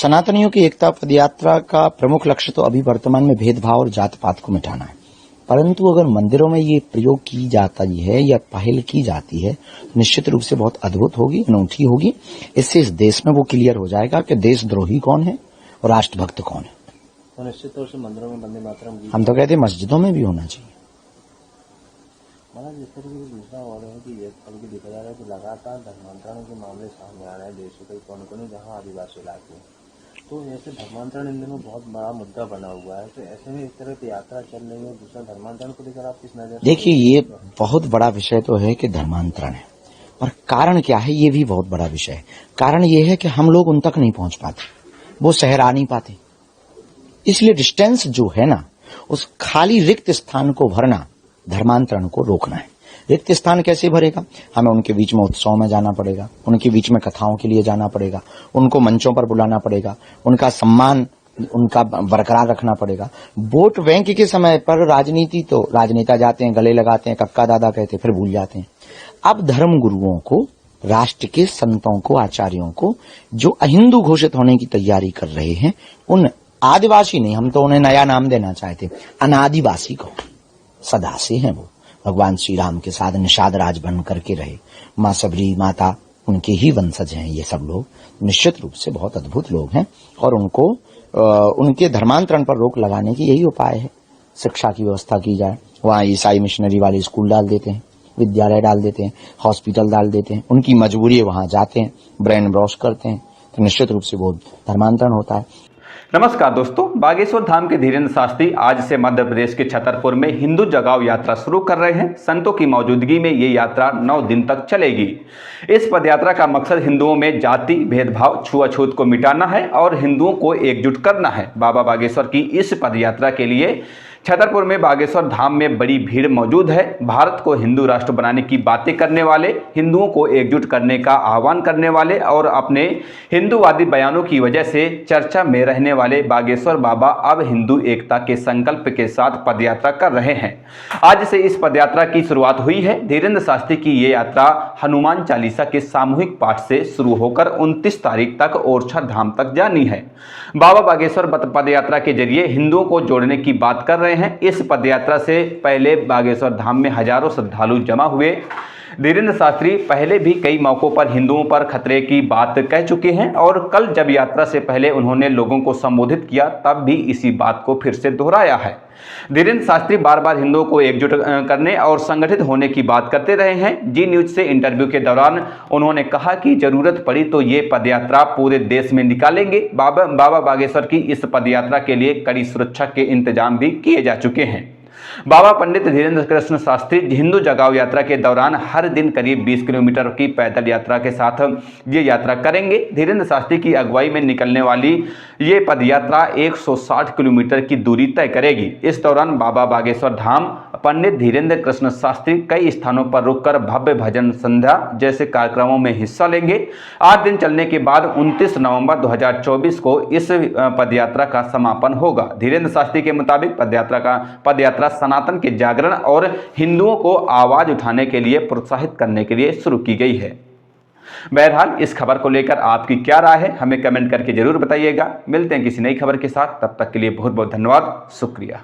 सनातनियों की एकता पदयात्रा का प्रमुख लक्ष्य तो अभी वर्तमान में भेदभाव और जात पात को मिटाना है, परंतु अगर मंदिरों में ये प्रयोग की जाती है या पहल की जाती है तो निश्चित रूप से बहुत अद्भुत होगी, अनूठी होगी। इससे इस देश में वो क्लियर हो जाएगा कि देशद्रोही कौन है और राष्ट्रभक्त कौन है। तो निश्चित तौर से मंदिरों में वंदे मातरम हम तो कहते हैं मस्जिदों में भी होना चाहिए। महाराज, जिस तरह से दूसरा और है कि अभी देखा जा रहा है कि लगातार धर्मांतरण के मामले सामने आ रहे हैं देश के कई कोने जहाँ आदिवासी इलाके हैं, तो ऐसे धर्मांतरण इन दिनों बहुत बड़ा मुद्दा बना हुआ है। तो ऐसे में इस तरह की यात्रा चल रही है, दूसरा धर्मांतरण को लेकर आप किस नजर से देखिए, ये बहुत बड़ा विषय तो है कि धर्मांतरण है, और कारण क्या है ये भी बहुत बड़ा विषय है। कारण ये है कि हम लोग उन तक नहीं पहुंच पाते, वो शहर आ नहीं पाते, इसलिए डिस्टेंस जो है ना, उस खाली रिक्त स्थान को भरना, धर्मांतरण को रोकना है। रिक्त स्थान कैसे भरेगा? हमें उनके बीच में उत्सव में जाना पड़ेगा, उनके बीच में कथाओं के लिए जाना पड़ेगा, उनको मंचों पर बुलाना पड़ेगा, उनका सम्मान उनका बरकरार रखना पड़ेगा। वोट बैंक के समय पर राजनीति तो राजनेता जाते हैं, गले लगाते हैं, कक्का दादा कहते हैं, फिर भूल जाते हैं। अब धर्म गुरुओं को, राष्ट्र के संतों को, आचार्यों को, जो अहिंदू घोषित होने की तैयारी कर रहे हैं, उन आदिवासी नहीं, हम तो उन्हें नया नाम देना चाहते, अनादिवासी को, सदा से हैं वो, भगवान श्री राम के साथ निषाद राज बन करके रहे, माँ सबरी माता उनके ही वंशज हैं ये सब लोग। निश्चित रूप से बहुत अद्भुत लोग हैं, और उनको उनके धर्मांतरण पर रोक लगाने की यही उपाय है। शिक्षा की व्यवस्था की जाए, वहाँ ईसाई मिशनरी वाले स्कूल डाल देते हैं, विद्यालय डाल देते हैं, हॉस्पिटल डाल देते हैं, उनकी मजबूरी है, वहाँ जाते हैं, ब्रेन वॉश करते हैं, तो निश्चित रूप से वो धर्मांतरण होता है। नमस्कार दोस्तों, बागेश्वर धाम के धीरेन्द्र शास्त्री आज से मध्य प्रदेश के छतरपुर में हिंदू जगाओ यात्रा शुरू कर रहे हैं। संतों की मौजूदगी में ये यात्रा 9 दिन तक चलेगी। इस पदयात्रा का मकसद हिंदुओं में जाति भेदभाव, छुआछूत को मिटाना है और हिंदुओं को एकजुट करना है। बाबा बागेश्वर की इस पदयात्रा के लिए छतरपुर में बागेश्वर धाम में बड़ी भीड़ मौजूद है। भारत को हिंदू राष्ट्र बनाने की बातें करने वाले, हिंदुओं को एकजुट करने का आह्वान करने वाले और अपने हिंदूवादी बयानों की वजह से चर्चा में रहने वाले बागेश्वर बाबा अब हिंदू एकता के संकल्प के साथ पदयात्रा कर रहे हैं। आज से इस पदयात्रा की शुरुआत हुई है। धीरेन्द्र शास्त्री की ये यात्रा हनुमान चालीसा के सामूहिक पाठ से शुरू होकर 29 तारीख तक ओरछा धाम तक जानी है। बाबा बागेश्वर पदयात्रा के जरिए हिंदुओं को जोड़ने की बात कर रहे हैं। इस पदयात्रा से पहले बागेश्वर धाम में हजारों श्रद्धालु जमा हुए। धीरेन्द्र शास्त्री पहले भी कई मौकों पर हिंदुओं पर खतरे की बात कह चुके हैं और कल जब यात्रा से पहले उन्होंने लोगों को संबोधित किया तब भी इसी बात को फिर से दोहराया है। धीरेन्द्र शास्त्री बार बार हिंदुओं को एकजुट करने और संगठित होने की बात करते रहे हैं। जी न्यूज से इंटरव्यू के दौरान उन्होंने कहा कि जरूरत पड़ी तो ये पदयात्रा पूरे देश में निकालेंगे। बाबा बागेश्वर की इस पदयात्रा के लिए कड़ी सुरक्षा के इंतजाम भी किए जा चुके हैं। बाबा पंडित धीरेन्द्र कृष्ण शास्त्री हिंदू जगाओ यात्रा के दौरान हर दिन करीब 20 किलोमीटर की पैदल यात्रा के साथ ये यात्रा करेंगे। धीरेन्द्र शास्त्री की अगुवाई में निकलने वाली ये पदयात्रा 160 किलोमीटर की दूरी तय करेगी। इस दौरान बाबा बागेश्वर धाम पंडित धीरेन्द्र कृष्ण शास्त्री कई स्थानों पर रुककर भव्य भजन संध्या जैसे कार्यक्रमों में हिस्सा लेंगे। 8 दिन चलने के बाद 29 नवंबर 2024 को इस पदयात्रा का समापन होगा। धीरेन्द्र शास्त्री के मुताबिक पदयात्रा सनातन के जागरण और हिंदुओं को आवाज उठाने के लिए प्रोत्साहित करने के लिए शुरू की गई है। बहरहाल इस खबर को लेकर आपकी क्या राय है, हमें कमेंट करके जरूर बताइएगा। मिलते हैं किसी नई खबर के साथ, तब तक के लिए बहुत बहुत धन्यवाद, शुक्रिया।